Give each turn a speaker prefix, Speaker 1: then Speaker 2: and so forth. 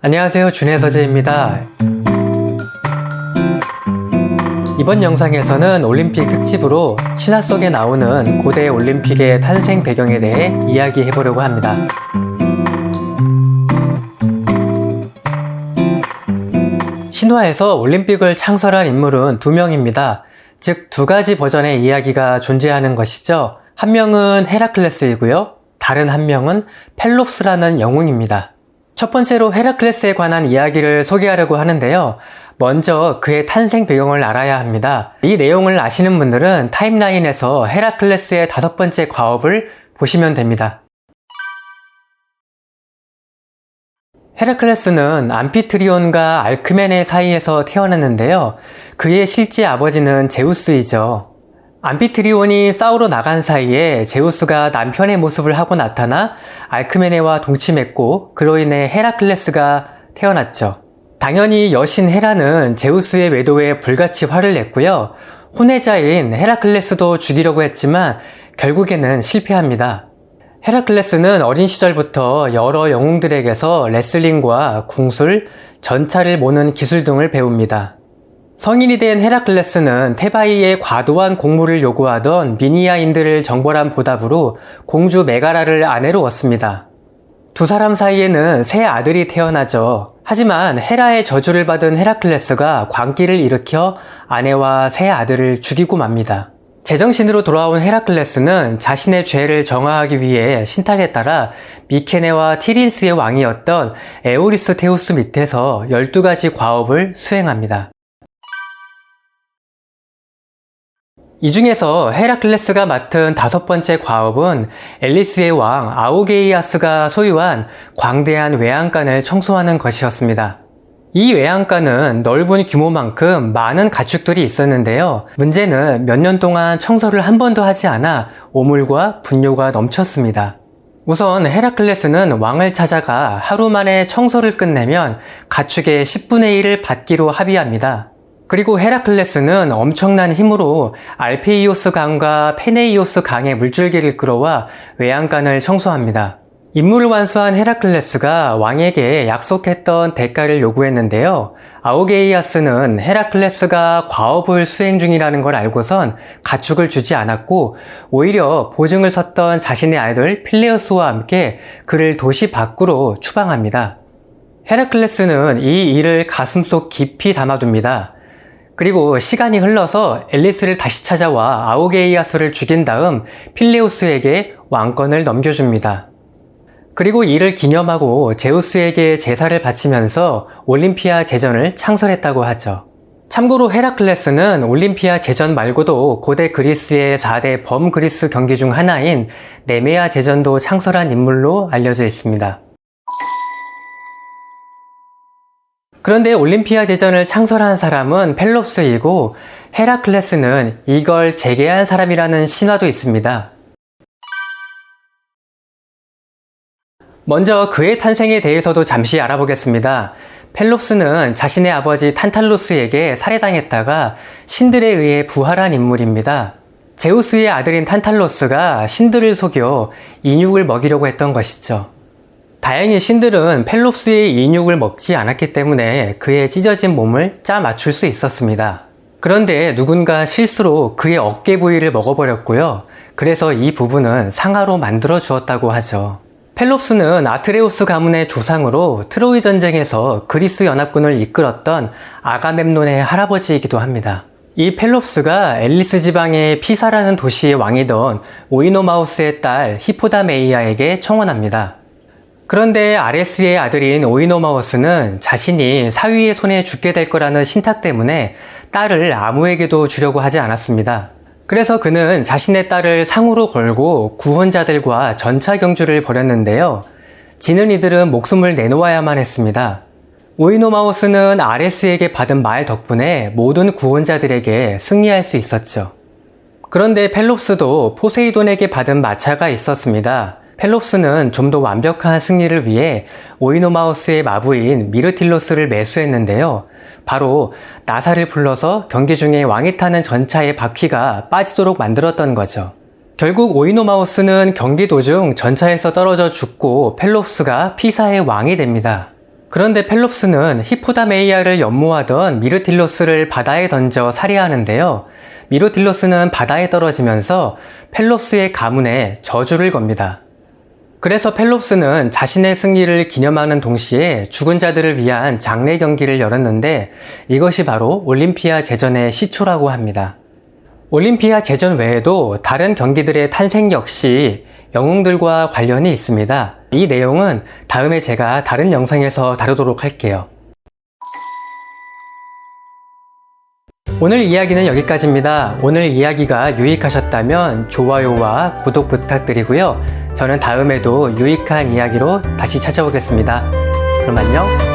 Speaker 1: 안녕하세요, 준해서재입니다. 이번 영상에서는 올림픽 특집으로 신화 속에 나오는 고대 올림픽의 탄생 배경에 대해 이야기해보려고 합니다. 신화에서 올림픽을 창설한 인물은 두 명입니다. 즉, 두 가지 버전의 이야기가 존재하는 것이죠. 한 명은 헤라클레스이고요. 다른 한 명은 펠롭스라는 영웅입니다. 첫 번째로 헤라클레스에 관한 이야기를 소개하려고 하는데요. 먼저 그의 탄생 배경을 알아야 합니다. 이 내용을 아시는 분들은 타임라인에서 헤라클레스의 5번째 과업을 보시면 됩니다. 헤라클레스는 암피트리온과 알크메네 사이에서 태어났는데요. 그의 실제 아버지는 제우스이죠. 암피트리온이 싸우러 나간 사이에 제우스가 남편의 모습을 하고 나타나 알크메네와 동침했고, 그로 인해 헤라클레스가 태어났죠. 당연히 여신 헤라는 제우스의 외도에 불같이 화를 냈고요. 혼외자인 헤라클레스도 죽이려고 했지만 결국에는 실패합니다. 헤라클레스는 어린 시절부터 여러 영웅들에게서 레슬링과 궁술, 전차를 모는 기술 등을 배웁니다. 성인이 된 헤라클레스는 테바이의 과도한 공물을 요구하던 미니아인들을 정벌한 보답으로 공주 메가라를 아내로 얻습니다. 두 사람 사이에는 세 아들이 태어나죠. 하지만 헤라의 저주를 받은 헤라클레스가 광기를 일으켜 아내와 세 아들을 죽이고 맙니다. 제정신으로 돌아온 헤라클레스는 자신의 죄를 정화하기 위해 신탁에 따라 미케네와 티린스의 왕이었던 에오리스테우스 밑에서 12가지 과업을 수행합니다. 이 중에서 헤라클레스가 맡은 5번째 과업은 엘리스의 왕 아오게이아스가 소유한 광대한 외양간을 청소하는 것이었습니다. 이 외양간은 넓은 규모만큼 많은 가축들이 있었는데요. 문제는 몇 년 동안 청소를 한 번도 하지 않아 오물과 분뇨가 넘쳤습니다. 우선 헤라클레스는 왕을 찾아가 하루 만에 청소를 끝내면 가축의 10분의 1을 받기로 합의합니다. 그리고 헤라클레스는 엄청난 힘으로 알페이오스 강과 페네이오스 강의 물줄기를 끌어와 외양간을 청소합니다. 임무를 완수한 헤라클레스가 왕에게 약속했던 대가를 요구했는데요. 아오게이아스는 헤라클레스가 과업을 수행 중이라는 걸 알고선 가축을 주지 않았고, 오히려 보증을 섰던 자신의 아들 필레우스와 함께 그를 도시 밖으로 추방합니다. 헤라클레스는 이 일을 가슴속 깊이 담아둡니다. 그리고 시간이 흘러서 앨리스를 다시 찾아와 아오게이아스를 죽인 다음 필레우스에게 왕권을 넘겨줍니다. 그리고 이를 기념하고 제우스에게 제사를 바치면서 올림피아 제전을 창설했다고 하죠. 참고로 헤라클레스는 올림피아 제전 말고도 고대 그리스의 4대 범그리스 경기 중 하나인 네메아 제전도 창설한 인물로 알려져 있습니다. 그런데 올림피아 제전을 창설한 사람은 펠롭스이고, 헤라클레스는 이걸 재개한 사람이라는 신화도 있습니다. 먼저 그의 탄생에 대해서도 잠시 알아보겠습니다. 펠롭스는 자신의 아버지 탄탈로스에게 살해당했다가 신들에 의해 부활한 인물입니다. 제우스의 아들인 탄탈로스가 신들을 속여 인육을 먹이려고 했던 것이죠. 다행히 신들은 펠롭스의 인육을 먹지 않았기 때문에 그의 찢어진 몸을 짜 맞출 수 있었습니다. 그런데 누군가 실수로 그의 어깨 부위를 먹어버렸고요. 그래서 이 부분은 상아로 만들어 주었다고 하죠. 펠롭스는 아트레우스 가문의 조상으로 트로이 전쟁에서 그리스 연합군을 이끌었던 아가멤논의 할아버지이기도 합니다. 이 펠롭스가 엘리스 지방의 피사라는 도시의 왕이던 오이노마우스의 딸 히포다메이아에게 청혼합니다. 그런데 아레스의 아들인 오이노마우스는 자신이 사위의 손에 죽게 될 거라는 신탁 때문에 딸을 아무에게도 주려고 하지 않았습니다. 그래서 그는 자신의 딸을 상으로 걸고 구혼자들과 전차 경주를 벌였는데요. 지는 이들은 목숨을 내놓아야만 했습니다. 오이노마우스는 아레스에게 받은 말 덕분에 모든 구혼자들에게 승리할 수 있었죠. 그런데 펠롭스도 포세이돈에게 받은 마차가 있었습니다. 펠롭스는 좀 더 완벽한 승리를 위해 오이노마우스의 마부인 미르틸로스를 매수했는데요. 바로 나사를 불러서 경기 중에 왕이 타는 전차의 바퀴가 빠지도록 만들었던 거죠. 결국 오이노마우스는 경기 도중 전차에서 떨어져 죽고 펠롭스가 피사의 왕이 됩니다. 그런데 펠롭스는 히포다메이아를 연모하던 미르틸로스를 바다에 던져 살해하는데요. 미르틸로스는 바다에 떨어지면서 펠롭스의 가문에 저주를 겁니다. 그래서 펠롭스는 자신의 승리를 기념하는 동시에 죽은 자들을 위한 장례 경기를 열었는데 이것이 바로 올림피아 제전의 시초라고 합니다. 올림피아 제전 외에도 다른 경기들의 탄생 역시 영웅들과 관련이 있습니다. 이 내용은 다음에 제가 다른 영상에서 다루도록 할게요. 오늘 이야기는 여기까지입니다. 오늘 이야기가 유익하셨다면 좋아요와 구독 부탁드리고요. 저는 다음에도 유익한 이야기로 다시 찾아오겠습니다. 그럼 안녕!